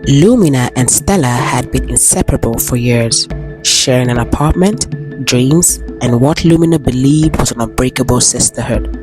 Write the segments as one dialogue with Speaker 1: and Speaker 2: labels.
Speaker 1: Lumina and Stella had been inseparable for years, sharing an apartment, dreams, and what Lumina believed was an unbreakable sisterhood.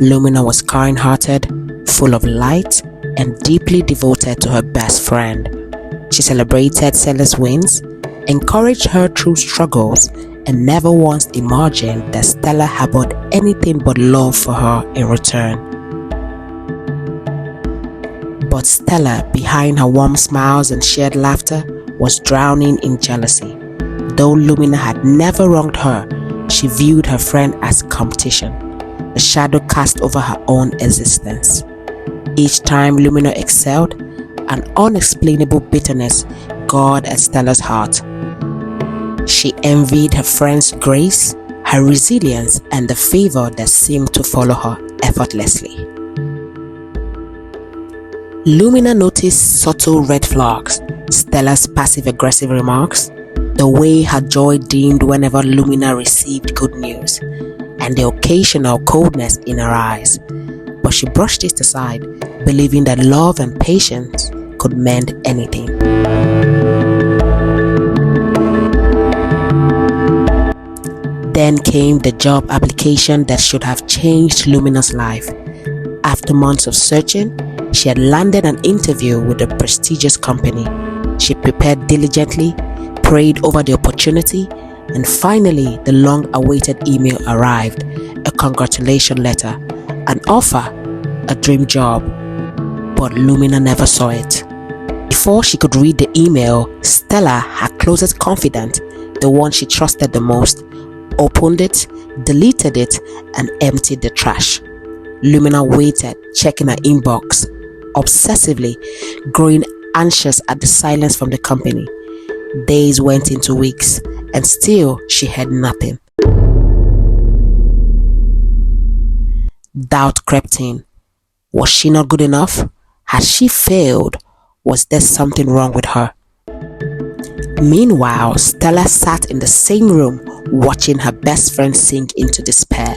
Speaker 1: Lumina was kind-hearted, full of light, and deeply devoted to her best friend. She celebrated Stella's wins, encouraged her through struggles, and never once imagined that Stella harbored anything but love for her in return. But Stella, behind her warm smiles and shared laughter, was drowning in jealousy. Though Lumina had never wronged her, she viewed her friend as competition, a shadow cast over her own existence. Each time Lumina excelled, an unexplainable bitterness gnawed at Stella's heart. She envied her friend's grace, her resilience, and the favor that seemed to follow her effortlessly. Lumina noticed subtle red flags, Stella's passive-aggressive remarks, the way her joy dimmed whenever Lumina received good news, and the occasional coldness in her eyes. But she brushed it aside, believing that love and patience could mend anything. Then came the job application that should have changed Lumina's life. After months of searching, she had landed an interview with a prestigious company. She prepared diligently, prayed over the opportunity, and finally the long-awaited email arrived, a congratulation letter, an offer, a dream job. But Lumina never saw it. Before she could read the email, Stella, her closest confidant, the one she trusted the most, opened it, deleted it, and emptied the trash. Lumina waited, checking her inbox, obsessively, growing anxious at the silence from the company. Days went into weeks, and still she had nothing. Doubt crept in. Was she not good enough? Had she failed? Was there something wrong with her? Meanwhile, Stella sat in the same room, watching her best friend sink into despair,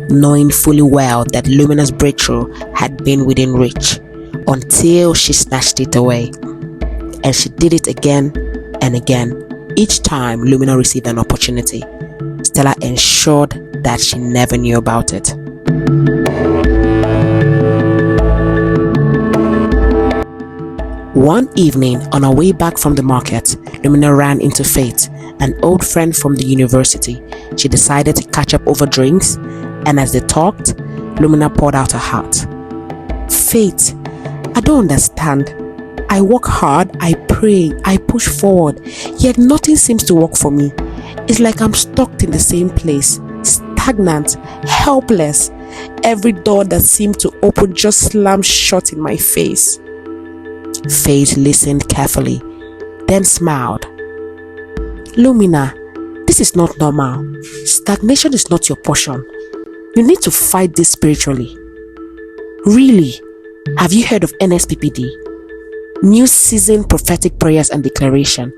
Speaker 1: knowing fully well that Lumina's breakthrough had been within reach, until she snatched it away. And she did it again and again. Each time Lumina received an opportunity, Stella ensured that she never knew about it. One evening, on her way back from the market, Lumina ran into Faith, an old friend from the university. She decided to catch up over drinks, and as they talked, Lumina poured out her heart. Faith, I don't understand. I work hard, I pray, I push forward, yet nothing seems to work for me. It's like I'm stuck in the same place, stagnant, helpless. Every door that seemed to open just slammed shut in my face. Faith listened carefully, then smiled. Lumina, this is not normal. Stagnation is not your portion. You need to fight this spiritually. Really? Have you heard of NSPPD? New Season Prophetic Prayers and Declaration.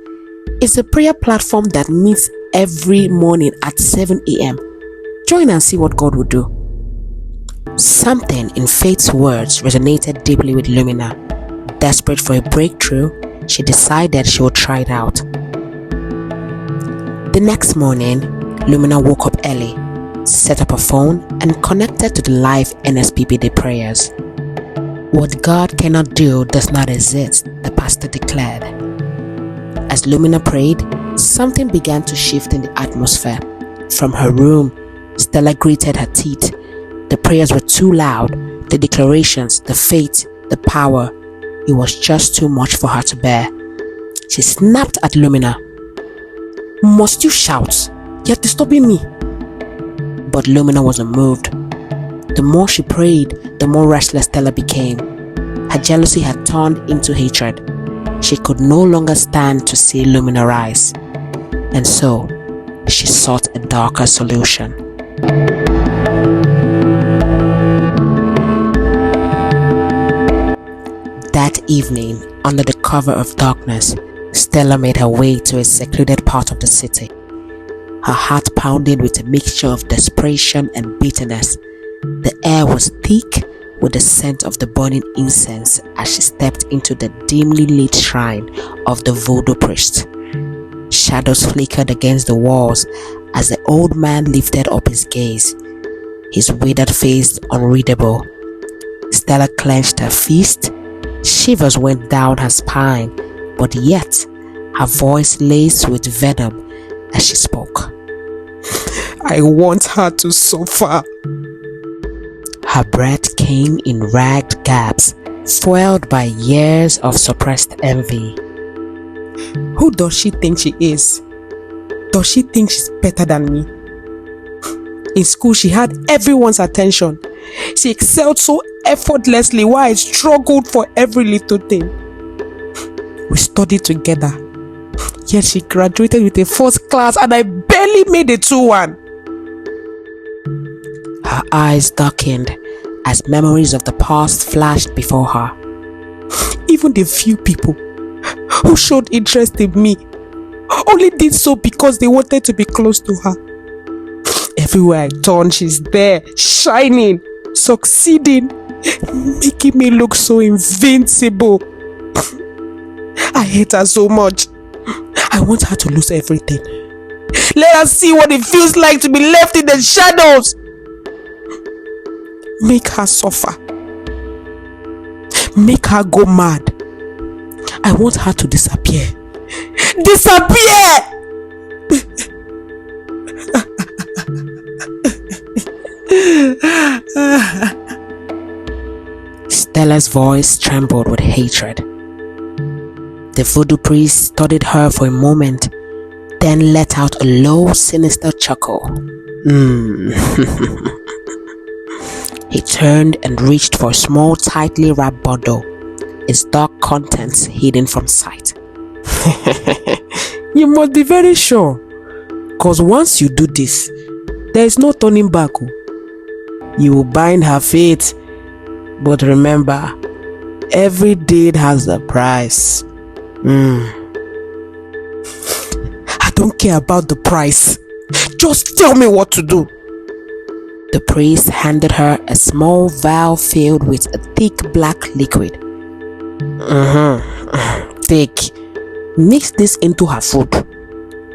Speaker 1: It's a prayer platform that meets every morning at 7 a.m. Join and see what God will do. Something in Faith's words resonated deeply with Lumina. Desperate for a breakthrough, she decided she would try it out. The next morning, Lumina woke up early, set up her phone, and connected to the live NSPPD prayers. What God cannot do does not exist, the pastor declared. As Lumina prayed, something began to shift in the atmosphere. From her room, Stella gritted her teeth. The prayers were too loud, the declarations, the faith, the power. It was just too much for her to bear. She snapped at Lumina. Must you shout? You're disturbing me. But Lumina was unmoved. The more she prayed, the more restless Stella became. Her jealousy had turned into hatred. She could no longer stand to see Lumina rise. And so, she sought a darker solution. That evening, under the cover of darkness, Stella made her way to a secluded part of the city. Her heart pounded with a mixture of desperation and bitterness. The air was thick with the scent of the burning incense as she stepped into the dimly lit shrine of the voodoo priest. Shadows flickered against the walls as the old man lifted up his gaze, his withered face unreadable. Stella clenched her fist. Shivers went down her spine, but yet her voice laced with venom as she spoke.
Speaker 2: I want her to suffer.
Speaker 1: Her breath came in ragged gasps, fueled by years of suppressed envy.
Speaker 2: Who does she think she is? Does she think she's better than me? In school, she had everyone's attention. She excelled so effortlessly while I struggled for every little thing. We studied together, yet she graduated with a first class and I barely made a 2-1.
Speaker 1: Her eyes darkened as memories of the past flashed before her.
Speaker 2: Even the few people who showed interest in me only did so because they wanted to be close to her. Everywhere I turn, she's there, shining, succeeding, making me look so invincible. I hate her so much. I want her to lose everything. Let her see what it feels like to be left in the shadows. Make her suffer. Make her go mad. I want her to disappear. Disappear!
Speaker 1: Stella's voice trembled with hatred. The voodoo priest studied her for a moment, then let out a low, sinister chuckle. He turned and reached for a small, tightly wrapped bundle, its dark contents hidden from sight.
Speaker 2: You must be very sure, cause once you do this, there is no turning back. You will bind her fate, but remember, every deed has a price. I don't care about the price. Just tell me what to do.
Speaker 1: The priest handed her a small vial filled with a thick black liquid.
Speaker 2: Take. Mix this into her food.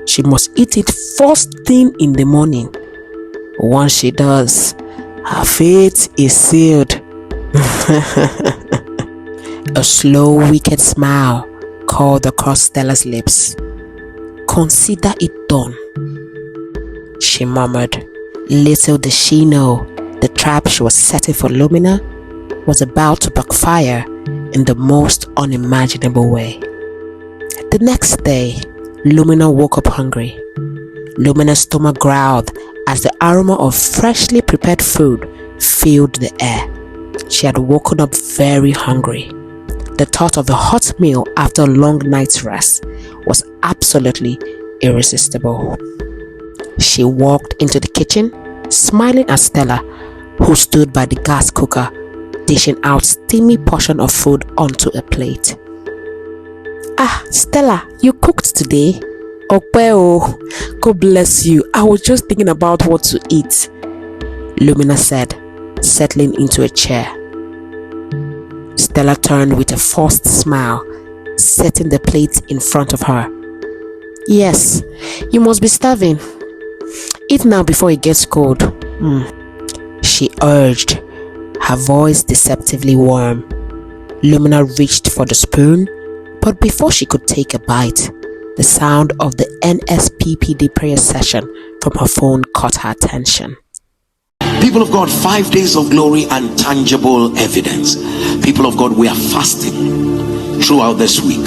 Speaker 2: She must eat it first thing in the morning. Once she does, her fate is sealed.
Speaker 1: A slow, wicked smile curled across Stella's lips. Consider it done, she murmured. Little did she know the trap she was setting for Lumina was about to backfire in the most unimaginable way. The next day, Lumina woke up hungry. Lumina's stomach growled as the aroma of freshly prepared food filled the air. She had woken up very hungry. The thought of a hot meal after a long night's rest was absolutely irresistible. She walked into the kitchen, smiling at Stella, who stood by the gas cooker, dishing out steamy portion of food onto a plate.
Speaker 2: Ah, Stella, you cooked today? Oh, God bless you. I was just thinking about what to eat,
Speaker 1: Lumina said, settling into a chair. Stella turned with a forced smile, setting the plate in front of her. Yes, you must be starving. Eat now before it gets cold, she urged, her voice deceptively warm. Lumina reached for the spoon, but before she could take a bite, the sound of the nsppd prayer session from her phone caught her attention.
Speaker 3: People of God, 5 days of glory and tangible evidence. People of God, we are fasting throughout this week,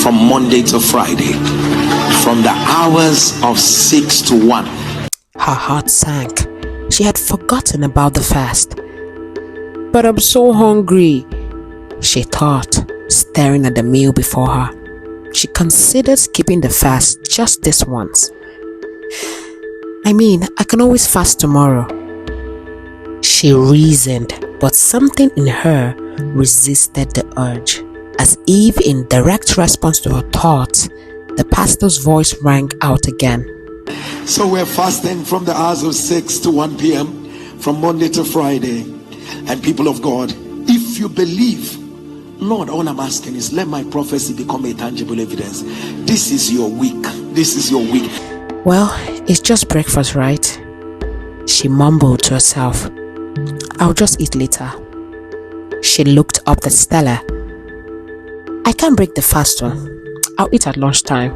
Speaker 3: from Monday to Friday, from the hours of 6 to 1.
Speaker 1: Her heart sank. She had forgotten about the fast.
Speaker 2: But I'm so hungry,
Speaker 1: she thought, staring at the meal before her. She considered skipping the fast just this once. I can always fast tomorrow, she reasoned, but something in her resisted the urge. As if in direct response to her thoughts, the pastor's voice rang out again.
Speaker 3: So we're fasting from the hours of 6 to 1 p.m. from Monday to Friday. And people of God, if you believe, Lord, all I'm asking is let my prophecy become a tangible evidence. This is your week. This is your week.
Speaker 1: Well, it's just breakfast, right? She mumbled to herself. I'll just eat later. She looked up at Stella. I can't break the fast one. I'll eat at lunchtime.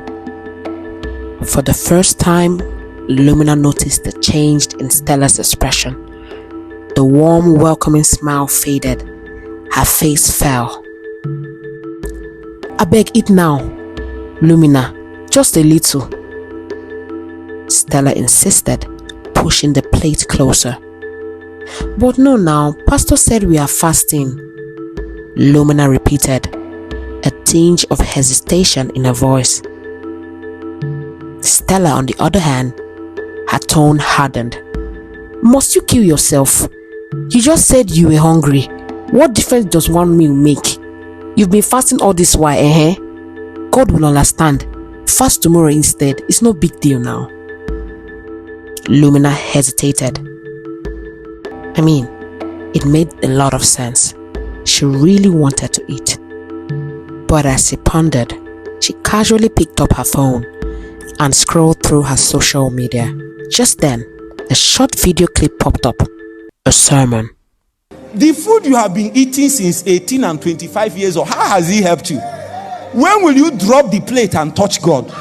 Speaker 1: For the first time, Lumina noticed the change in Stella's expression. The warm, welcoming smile faded. Her face fell. I beg, eat now, Lumina, just a little. Stella insisted, pushing the plate closer. But no now, Pastor said we are fasting, Lumina repeated, a tinge of hesitation in her voice. Stella, on the other hand, her tone hardened. Must you kill yourself? You just said you were hungry. What difference does one meal make? You've been fasting all this while, God will understand. Fast tomorrow instead. It's no big deal now. Lumina hesitated. I mean, it made a lot of sense. She really wanted to eat. But as she pondered, she casually picked up her phone and scrolled through her social media. Just then, a short video clip popped up. A sermon.
Speaker 4: The food you have been eating since 18 and 25 years old, how has it helped you? When will you drop the plate and touch God?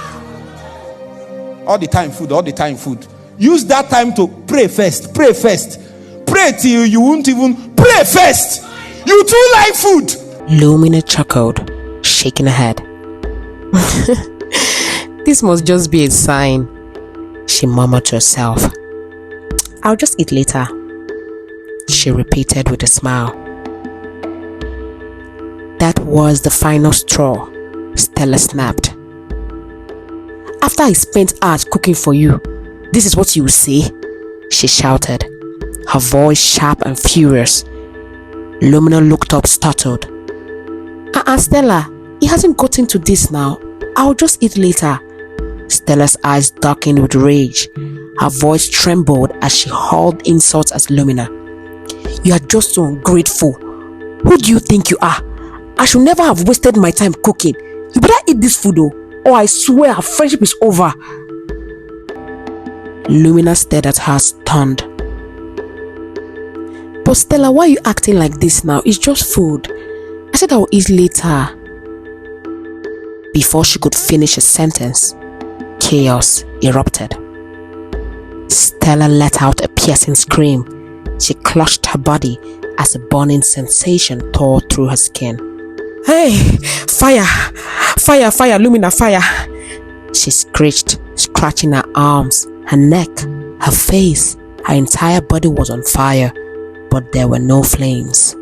Speaker 4: All the time food, all the time food. Use that time to pray first. Pray first. Pray till you won't even pray first. You too like food.
Speaker 1: Lumina chuckled, shaking her head. This must just be a sign, she murmured to herself. I'll just eat later, she repeated with a smile. That was the final straw, Stella snapped. After I spent hours cooking for you, this is what you will say? She shouted, her voice sharp and furious. Lumina looked up startled. Stella, it hasn't gotten to this now. I'll just eat later. Stella's eyes darkened with rage. Her voice trembled as she hurled insults at Lumina. You are just so ungrateful. Who do you think you are? I should never have wasted my time cooking. You better eat this food or I swear our friendship is over. Lumina stared at her stunned. But Stella, why are you acting like this now? It's just food. I said I'll eat later. Before she could finish a sentence, chaos erupted. Stella let out a piercing scream. She clutched her body as a burning sensation tore through her skin. Hey, fire! Fire, fire, Lumina, fire! She screeched, scratching her arms, her neck, her face. Her entire body was on fire, but there were no flames.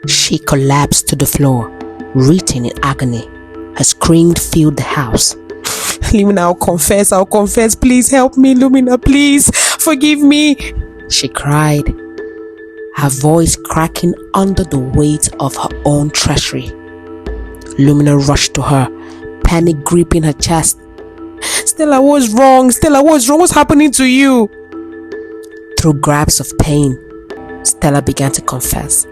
Speaker 1: She collapsed to the floor, writhing in agony. Her scream filled the house. Lumina, I'll confess. Please help me, Lumina, please. Forgive me, she cried, her voice cracking under the weight of her own treachery. Lumina rushed to her, panic gripping her chest. Stella, what's wrong? What's happening to you? Through grabs of pain, Stella began to confess.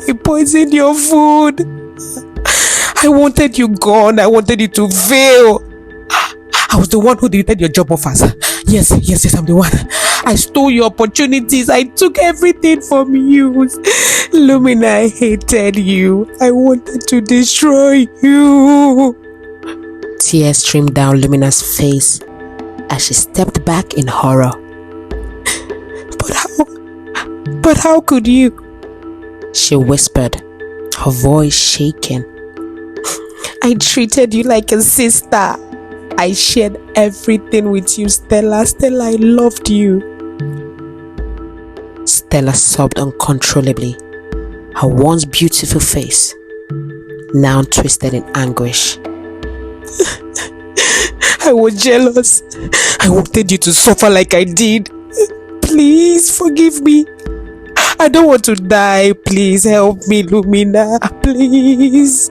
Speaker 1: I poisoned your food. I wanted you gone. I wanted you to fail. I was the one who deleted your job offers. Yes, I'm the one. I stole your opportunities. I took everything from you. Lumina, I hated you. I wanted to destroy you. Tears streamed down Lumina's face as she stepped back in horror. But how could you? She whispered, her voice shaking. I treated you like a sister. I shared everything with you, Stella. Stella, I loved you. Stella sobbed uncontrollably, her once beautiful face now twisted in anguish. I was jealous. I wanted you to suffer like I did. Please forgive me. I don't want to die. Please help me, Lumina. Please.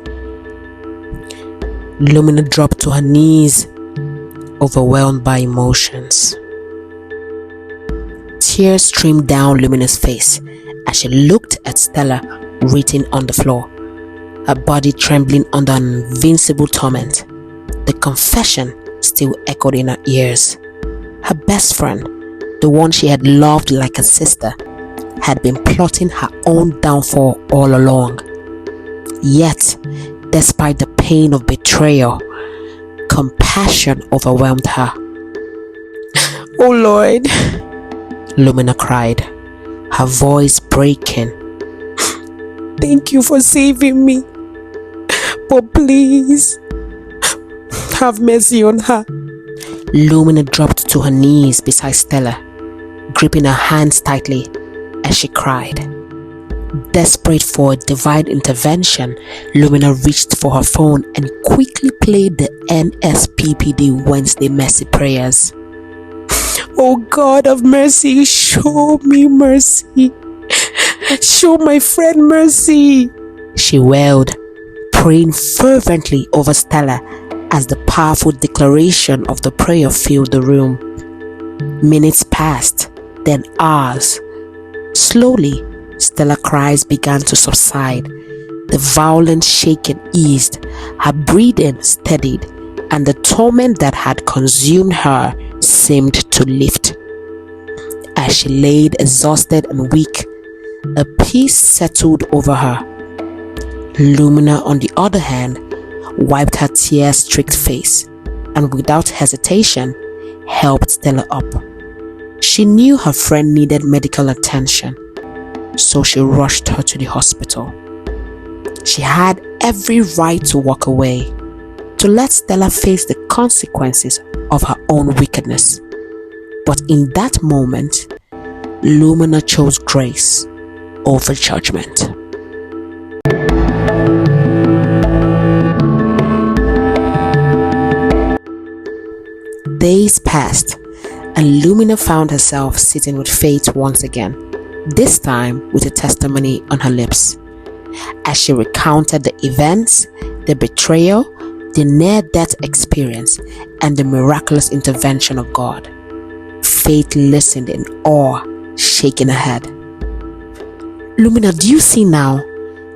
Speaker 1: Lumina dropped to her knees, overwhelmed by emotions. Tears streamed down Lumina's face as she looked at Stella written on the floor, her body trembling under an invincible torment. The confession still echoed in her ears. Her best friend, the one she had loved like a sister, had been plotting her own downfall all along. Yet, despite the pain of betrayal, compassion overwhelmed her.
Speaker 2: Oh Lord,
Speaker 1: Lumina cried, her voice breaking.
Speaker 2: thank you for saving me. But please, have mercy on her.
Speaker 1: Lumina dropped to her knees beside Stella, gripping her hands tightly as she cried. Desperate for a divine intervention, Lumina reached for her phone and quickly played the nsppd Wednesday Mercy prayers.
Speaker 2: Oh God of mercy, show me mercy. Show my friend mercy.
Speaker 1: She wailed, praying fervently over Stella as the powerful declaration of the prayer filled the room. Minutes passed, then hours. Slowly, Stella's cries began to subside. The violent shaking eased, her breathing steadied, and the torment that had consumed her seemed to lift. As she laid exhausted and weak, a peace settled over her. Lumina, on the other hand, wiped her tear-streaked face and without hesitation helped Stella up. She knew her friend needed medical attention, so she rushed her to the hospital. She had every right to walk away, to let Stella face the consequences of her own wickedness. But in that moment, Lumina chose grace over judgment. Days passed, and Lumina found herself sitting with Faith once again, this time with a testimony on her lips. As she recounted the events, the betrayal, the near-death experience, and the miraculous intervention of God, Faith listened in awe, shaking her head. Lumina, do you see now?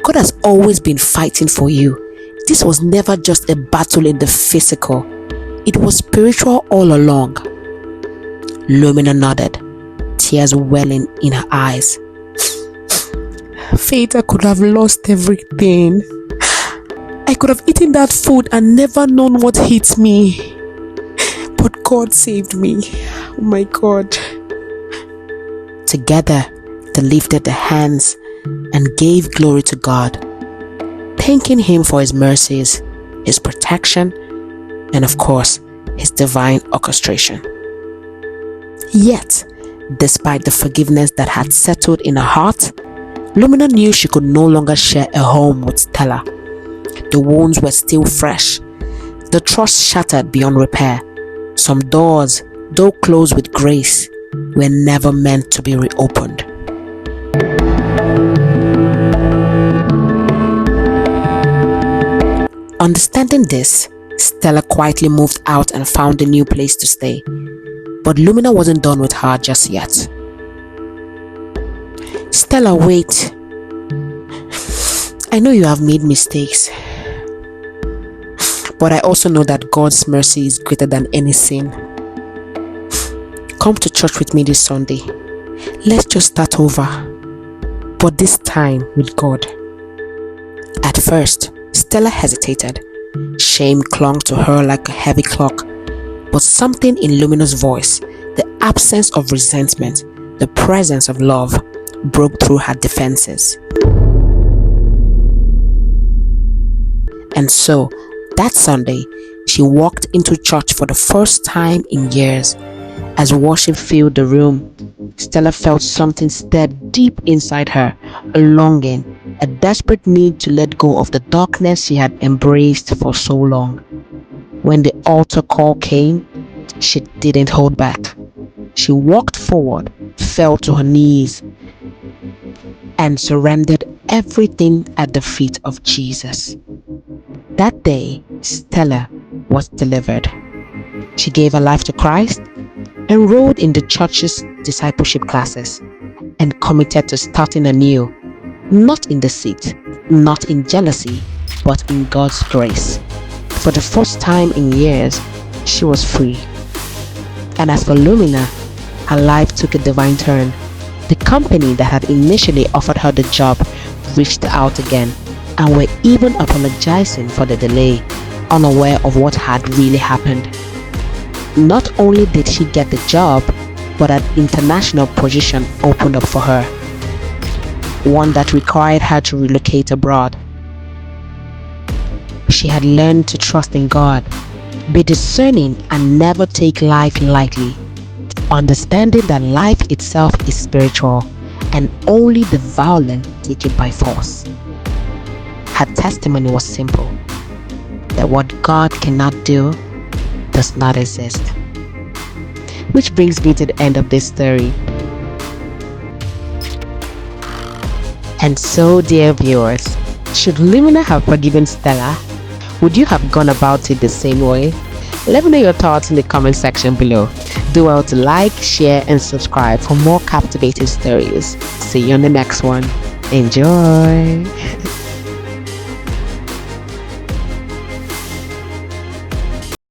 Speaker 1: God has always been fighting for you. This was never just a battle in the physical. It was spiritual all along. Lumina nodded, tears welling in her eyes.
Speaker 2: Faith, I could have lost everything. I could have eaten that food and never known what hit me. But God saved me. Oh my God.
Speaker 1: Together, they lifted their hands and gave glory to God, thanking Him for His mercies, His protection, and of course, His divine orchestration. Yet, despite the forgiveness that had settled in her heart, Lumina knew she could no longer share a home with Stella. The wounds were still fresh, the trust shattered beyond repair. Some doors, though closed with grace, were never meant to be reopened. Understanding this, Stella quietly moved out and found a new place to stay. But Lumina wasn't done with her just yet. Stella, wait. I know you have made mistakes, but I also know that God's mercy is greater than any sin. Come to church with me this Sunday. Let's just start over, but this time with God. At first, Stella hesitated. Shame clung to her like a heavy cloak, but something in Lumina's voice, the absence of resentment, the presence of love, broke through her defenses. And so, that Sunday, she walked into church for the first time in years. As worship filled the room, Stella felt something stir deep inside her, a longing, a desperate need to let go of the darkness she had embraced for so long. When the altar call came, she didn't hold back. She walked forward, fell to her knees, and surrendered everything at the feet of Jesus. That day, Stella was delivered. She gave her life to Christ, enrolled in the church's discipleship classes, and committed to starting anew, not in deceit, not in jealousy, but in God's grace. For the first time in years, she was free. And as for Lumina, her life took a divine turn. The company that had initially offered her the job reached out again and were even apologizing for the delay, unaware of what had really happened. Not only did she get the job, but an international position opened up for her, one that required her to relocate abroad. She had learned to trust in God, be discerning, and never take life lightly, understanding that life itself is spiritual and only the violent take it by force. Her testimony was simple, that what God cannot do does not exist. Which brings me to the end of this story. And so, dear viewers, should Lumina have forgiven Stella? Would you have gone about it the same way? Let me know your thoughts in the comment section below. Do well to like, share, and subscribe for more captivating stories. See you on the next one. Enjoy!